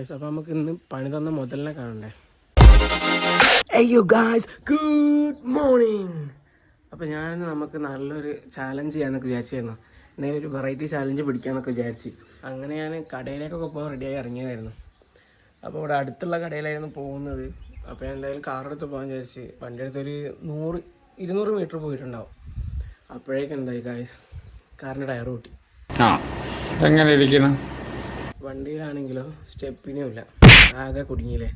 അപ്പോൾ നമുക്ക് ഇന്ന് പണി തന്ന മുതലിനെ കാണണ്ടേ. അയ്യോ ഗായ്സ്, ഗുഡ് മോർണിംഗ്. അപ്പോൾ ഞാനിന്ന് നമുക്ക് നല്ലൊരു ചാലഞ്ച് ചെയ്യാമെന്നൊക്കെ വിചാരിച്ചിരുന്നു. എന്തെങ്കിലും ഒരു വെറൈറ്റി ചാലഞ്ച് പിടിക്കാമെന്നൊക്കെ വിചാരിച്ചു. അങ്ങനെ ഞാൻ കടയിലേക്കൊക്കെ പോകാൻ റെഡിയായി ഇറങ്ങിയതായിരുന്നു. അപ്പോൾ ഇവിടെ അടുത്തുള്ള കടയിലായിരുന്നു പോകുന്നത്. അപ്പോൾ ഞാൻ എന്തായാലും കാറെടുത്ത് പോകാൻ വിചാരിച്ച് വണ്ടി അടുത്തൊരു 100-200 മീറ്റർ പോയിട്ടുണ്ടാവും. അപ്പോഴേക്കും എന്തായി ഗായ്സ്, കാറിൻ്റെ ടയർ പൊട്ടി. എങ്ങനെ ഇരിക്കണം? വണ്ടിയിലാണെങ്കിലോ സ്റ്റെപ്പിനുമില്ല, ആകെ കുടുങ്ങിയില്ലേ.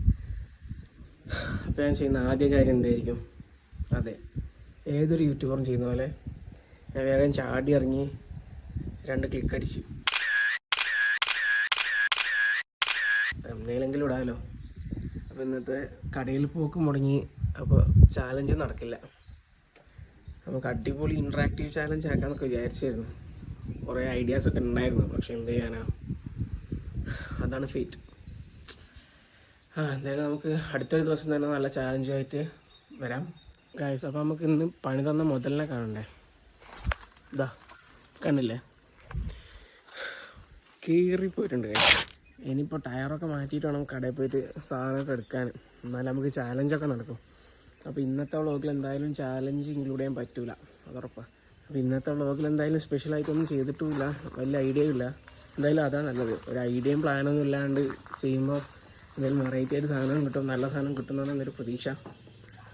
അപ്പോൾ ഞാൻ ചെയ്യുന്ന ആദ്യ കാര്യം എന്തായിരിക്കും? അതെ, ഏതൊരു യൂട്യൂബറും ചെയ്യുന്ന പോലെ ഞാൻ വേഗം ചാടി ഇറങ്ങി 2 ക്ലിക്ക് അടിച്ചു. തമ്മിലെങ്കിലും ഇടാമല്ലോ. അപ്പോൾ ഇന്നത്തെ കടയിൽ പോക്ക് മുടങ്ങി. അപ്പോൾ ചാലഞ്ച് നടക്കില്ല. നമുക്ക് അടിപൊളി ഇൻട്രാക്റ്റീവ് ചാലഞ്ച് ആക്കാമെന്നൊക്കെ വിചാരിച്ചായിരുന്നു. കുറേ ഐഡിയാസൊക്കെ ഉണ്ടായിരുന്നു, പക്ഷെ എന്ത് ചെയ്യാനാ, അതാണ് ഫേറ്റ്. എന്തായാലും നമുക്ക് അടുത്തൊരു ദിവസം തന്നെ നല്ല ചാലഞ്ചുമായിട്ട് വരാം ഗായ്സ്. അപ്പോൾ നമുക്ക് ഇന്ന് പണി തന്ന മുതലിനെ കാണണ്ടേ. ഇതാ കണ്ടില്ലേ, കീറിപ്പോയിട്ടുണ്ട് ഗായ്സ്. ഇനിയിപ്പോൾ ടയറൊക്കെ മാറ്റിയിട്ട് വേണം കടയിൽ പോയിട്ട് സാധനമൊക്കെ എടുക്കാൻ, എന്നാലും നമുക്ക് ചാലഞ്ചൊക്കെ നടക്കും. അപ്പോൾ ഇന്നത്തെ വ്ളോഗിൽ എന്തായാലും ചാലഞ്ച് ഇൻക്ലൂഡ് ചെയ്യാൻ പറ്റില്ല, അതുറപ്പാണ്. അപ്പോൾ ഇന്നത്തെ വ്ളോഗിൽ എന്തായാലും സ്പെഷ്യലായിട്ടൊന്നും ചെയ്തിട്ടുമില്ല, വലിയ ഐഡിയയും ഇല്ല. എന്തായാലും അതാണ് നല്ലത്. ഒരു ഐഡിയയും പ്ലാനൊന്നും ഇല്ലാണ്ട് ചെയ്യുമ്പോൾ എന്തായാലും വെറൈറ്റി ആയിട്ട് സാധനം കിട്ടും, നല്ല സാധനം കിട്ടുന്നതാണ് എന്നൊരു പ്രതീക്ഷ.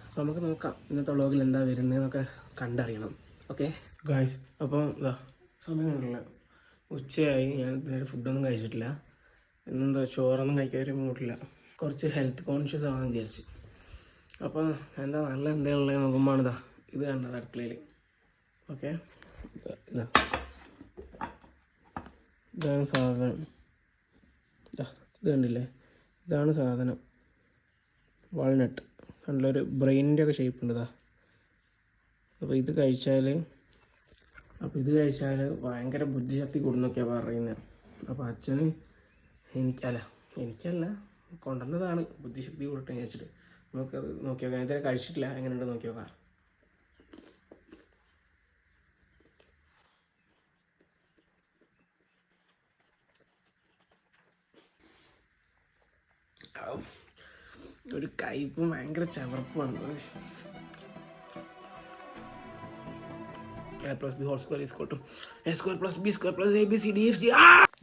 അപ്പോൾ നമുക്ക് നോക്കാം ഇന്നത്തെ വ്ളോഗിൽ എന്താ വരുന്നതെന്നൊക്കെ കണ്ടറിയണം. ഓക്കെ ഗായ്സ്, അപ്പോൾ ഇതാ സമയമുണ്ടല്ലോ, ഉച്ചയായി. ഞാൻ പിന്നെ ഫുഡൊന്നും കഴിച്ചിട്ടില്ല. ഇന്നെന്താ ചോറൊന്നും കഴിക്കാൻ ഒരു മൂടില്ല. കുറച്ച് ഹെൽത്ത് കോൺഷ്യസ് ആണെന്ന് വിചാരിച്ച്. അപ്പോൾ എന്താ നല്ല എന്തെങ്കിലും നോക്കുമ്പോൾ ഇതാ ഇത് കണ്ടത് അടുക്കളയിൽ. ഓക്കെ, ഇതാണ് സാധനം. ഇത് കണ്ടില്ലേ, ഇതാണ് സാധനം. വാൾനട്ട് കണ്ടില്ലൊരു ബ്രെയിനിൻ്റെ ഒക്കെ ഷേപ്പ് ഉണ്ട്. അപ്പോൾ ഇത് കഴിച്ചാൽ ഭയങ്കര ബുദ്ധിശക്തി കൂടുന്നൊക്കെയാണ് പറയുന്നത്. അപ്പോൾ അച്ഛന് എനിക്കല്ല കൊണ്ടുവന്നതാണ് ബുദ്ധിശക്തി കൂടട്ടെ വിചാരിച്ചിട്ട്. നമുക്കത് നോക്കി നോക്കാം. ഇതുവരെ കഴിച്ചിട്ടില്ല, എങ്ങനെയുണ്ട് നോക്കി നോക്കാം. ഒരു കയ്പും ഭയങ്കര ചവർപ്പുമാണ്.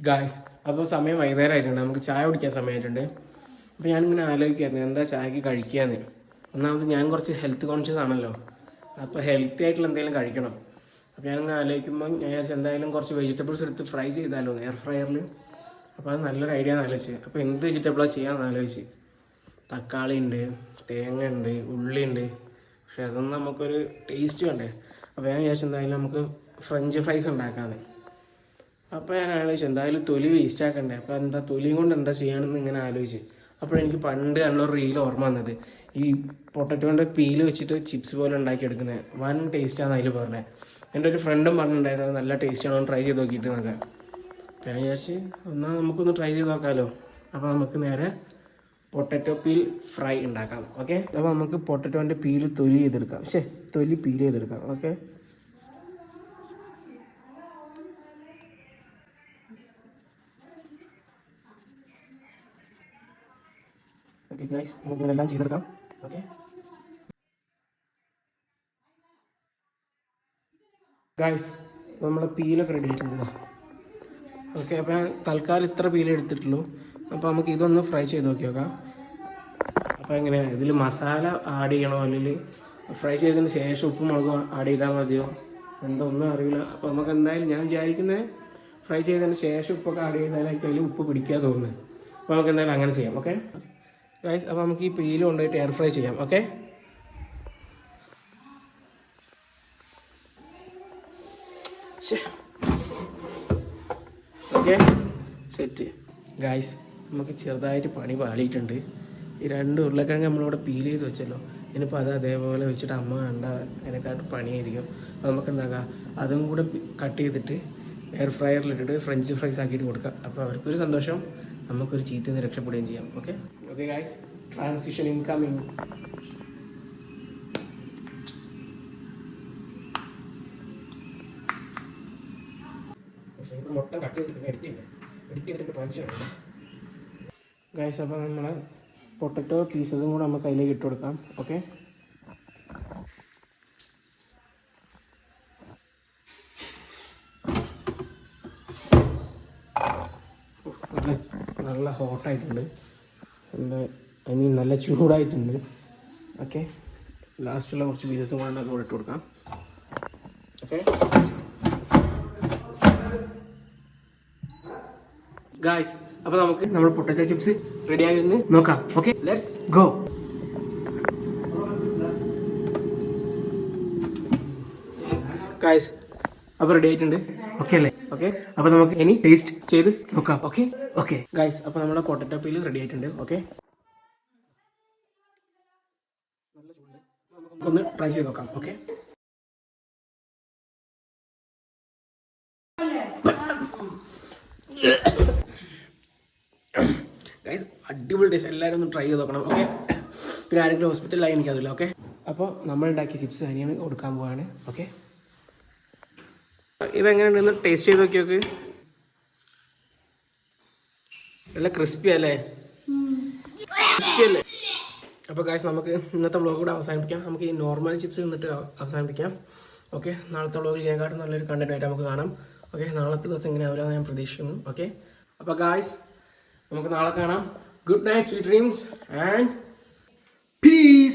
ഗായ്സ്, അപ്പോൾ സമയം വൈകുന്നേരമായിട്ടുണ്ട്, നമുക്ക് ചായ കുടിക്കാൻ സമയമായിട്ടുണ്ട്. അപ്പോൾ ഞാനിങ്ങനെ ആലോചിക്കായിരുന്നു എന്താ ചായക്ക് കഴിക്കാന്ന്. ഒന്നാമത് ഞാൻ കുറച്ച് ഹെൽത്ത് കോൺഷ്യസ് ആണല്ലോ, അപ്പോൾ ഹെൽത്തി ആയിട്ടുള്ള എന്തെങ്കിലും കഴിക്കണം. അപ്പോൾ ഞാനിങ്ങനെ ആലോചിക്കുമ്പോൾ ഞാൻ വിചാരിച്ചു എന്തായാലും കുറച്ച് വെജിറ്റബിൾസ് എടുത്ത് ഫ്രൈ ചെയ്താലോ എയർ ഫ്രയറിൽ. അപ്പോൾ അത് നല്ലൊരു ഐഡിയ എന്ന് ആലോചിച്ച്. അപ്പോൾ എന്ത് വെജിറ്റബിളാണ് ചെയ്യാമെന്ന് ആലോചിച്ച്. തക്കാളി ഉണ്ട്, തേങ്ങ ഉണ്ട്, ഉള്ളി ഉണ്ട്, പക്ഷെ അതൊന്നും നമുക്കൊരു ടേസ്റ്റ് വേണ്ടേ. അപ്പോൾ ഞാൻ വിചാരിച്ചു എന്തായാലും നമുക്ക് ഫ്രഞ്ച് ഫ്രൈസ് ഉണ്ടാക്കാമെന്ന്. അപ്പോൾ ഞാൻ ആലോചിച്ചു എന്തായാലും തൊലി വേസ്റ്റ് ആക്കണ്ടേ, അപ്പോൾ എന്താ തൊലിയും കൊണ്ട് എന്താ ചെയ്യാമെന്ന് ഇങ്ങനെ ആലോചിച്ച്. അപ്പോഴെനിക്ക് പണ്ട് കണ്ടൊരു റീൽ ഓർമ്മ വന്നത്, ഈ പൊട്ടറ്റോൻ്റെ പീല് വെച്ചിട്ട് ചിപ്സ് പോലെ ഉണ്ടാക്കിയെടുക്കുന്നത് വൻ ടേസ്റ്റാണ് അതിൽ പറഞ്ഞത്. എൻ്റെ ഒരു ഫ്രണ്ടും പറഞ്ഞിട്ടുണ്ടായിരുന്നു നല്ല ടേസ്റ്റാണോ ട്രൈ ചെയ്ത് നോക്കിയിട്ട് നോക്കാം. അപ്പോൾ ഞാൻ വിചാരിച്ച് എന്നാൽ നമുക്കൊന്ന് ട്രൈ ചെയ്ത് നോക്കാമല്ലോ. അപ്പോൾ നമുക്ക് നേരെ പൊട്ടറ്റോ പീൽ ഫ്രൈ ഉണ്ടാക്കാം. ഓക്കെ, അപ്പോൾ നമുക്ക് പൊട്ടറ്റോൻ്റെ തൊലി പീൽ ചെയ്തെടുക്കാം. ഓക്കെ, ഓക്കെ ഗൈസ്, നമുക്ക് ഇതെല്ലാം ചെയ്തെടുക്കാം. ഓക്കെ ഗൈസ്, നമ്മളെ പീലൊക്കെ റെഡി ആയിട്ടുണ്ട്. ഓക്കെ, അപ്പോൾ ഞാൻ തൽക്കാലം ഇത്ര പീലേ എടുത്തിട്ടുള്ളൂ. അപ്പോൾ നമുക്ക് ഇതൊന്ന് ഫ്രൈ ചെയ്ത് നോക്കാം. അപ്പോൾ എങ്ങനെയാണ് ഇതിൽ മസാല ആഡ് ചെയ്യണോ, അല്ലെങ്കിൽ ഫ്രൈ ചെയ്തതിന് ശേഷം ഉപ്പും മുളകും ആഡ് ചെയ്താൽ മതിയോ, എന്താ ഒന്നും അറിയില്ല. അപ്പോൾ നമുക്ക് എന്തായാലും ഞാൻ വിചാരിക്കുന്നത് ഫ്രൈ ചെയ്തതിന് ശേഷം ഉപ്പൊക്കെ ആഡ് ചെയ്താലായിരിക്കും അതിൽ ഉപ്പ് പിടിക്കാൻ തോന്നുന്നത്. അപ്പോൾ നമുക്ക് എന്തായാലും അങ്ങനെ ചെയ്യാം. ഓക്കെ ഗൈസ്, അപ്പോൾ നമുക്ക് ഈ പീല് കൊണ്ടുപോയിട്ട് എയർ ഫ്രൈ ചെയ്യാം. Okay, okay set. ഗൈസ്, നമുക്ക് ചെറുതായിട്ട് പണി പാളിയിട്ടുണ്ട്. ഈ 2 ഉരുളക്കിഴങ്ങ് നമ്മളിവിടെ പീൽ ചെയ്ത് വെച്ചല്ലോ, ഇനിയിപ്പോൾ അത് അതേപോലെ വെച്ചിട്ട് അമ്മ കണ്ട അതിനെക്കാട്ടും പണിയായിരിക്കും. അപ്പോൾ നമുക്ക് എന്താക്കാം, അതും കൂടെ കട്ട് ചെയ്തിട്ട് എയർ ഫ്രയറിലിട്ടിട്ട് ഫ്രഞ്ച് ഫ്രൈസ് ആക്കിയിട്ട് കൊടുക്കാം. അപ്പോൾ അവർക്കൊരു സന്തോഷം, നമുക്കൊരു ചീത്തയിൽ നിന്ന് രക്ഷപ്പെടുകയും ചെയ്യാം. Okay guys, transition incoming. മൊത്തം കട്ട് ചെയ്തിട്ട് എഡിറ്റ് ചെയ്തിട്ട് ട്രാൻസിഷൻ ഗൈസ് അപ്പോൾ നമ്മൾ പൊട്ടറ്റോ പീസസും കൂടെ നമുക്ക് അതിലേക്ക് ഇട്ട് കൊടുക്കാം. ഓക്കെ, നല്ല ഹോട്ടായിട്ടുണ്ട്, എന്താ നല്ല ചൂടായിട്ടുണ്ട്. ഓക്കെ, ലാസ്റ്റുള്ള കുറച്ച് പീസസും കൂടെ നമുക്ക് ഇട്ട് കൊടുക്കാം. ഓക്കെ ഗായ്സ്, അപ്പോൾ നമുക്ക് നമ്മൾ പൊട്ടറ്റോ ചിപ്സ് റെഡിയായി എന്ന് നോക്കാം. Okay, let's go. ഗായ്സ്, അപ്പോൾ റെഡി ആയിട്ടുണ്ട്. ഓക്കെ അല്ലേ? ഓക്കെ, അപ്പോൾ നമുക്ക് ഇനി ടേസ്റ്റ് ചെയ്ത് നോക്കാം. ഓക്കെ ഓക്കെ ഗായ്സ്, അപ്പോൾ നമ്മുടെ പൊട്ടറ്റോ പീൽ റെഡി ആയിട്ടുണ്ട്. ഓക്കെ, നമുക്കൊന്ന് ട്രൈ ചെയ്ത് നോക്കാം. ഓക്കെ, ഗൈസ് അടിപൊളി ടേസ്റ്റ്, എല്ലാവരും ഒന്ന് ട്രൈ ചെയ്ത് നോക്കണം. ഓക്കെ, പിന്നെ ആരെങ്കിലും ഹോസ്പിറ്റലിലായി എനിക്കറിയില്ല. ഓക്കെ, അപ്പോൾ നമ്മൾ ഉണ്ടാക്കിയ ചിപ്സ് അനിയാണ് കൊടുക്കാൻ പോവാണ്. ഓക്കെ, ഇതെങ്ങനെയുണ്ടെന്ന് ടേസ്റ്റ് ചെയ്ത് നോക്കി. നല്ല ക്രിസ്പി അല്ലേ? ക്രിസ്പി അല്ലേ? അപ്പോൾ ഗൈസ്, നമുക്ക് ഇന്നത്തെ വ്ളോഗ് കൂടെ അവസാനിപ്പിക്കാം. നമുക്ക് ഈ നോർമൽ ചിപ്സ് നിന്നിട്ട് അവസാനിപ്പിക്കാം. ഓക്കെ, നാളത്തെ വ്ളോഗിൽ ഇതിനെക്കാട്ടും നല്ലൊരു കണ്ടന്റ് ആയിട്ട് നമുക്ക് കാണാം. ഓക്കെ, നാളത്തെ ദിവസം ഇങ്ങനെ ആവില്ലെന്ന് ഞാൻ പ്രതീക്ഷിക്കുന്നു. ഓക്കെ, അപ്പോൾ ഗൈസ് നമുക്ക് നാളെ കാണാം. Good night, sweet dreams and piece.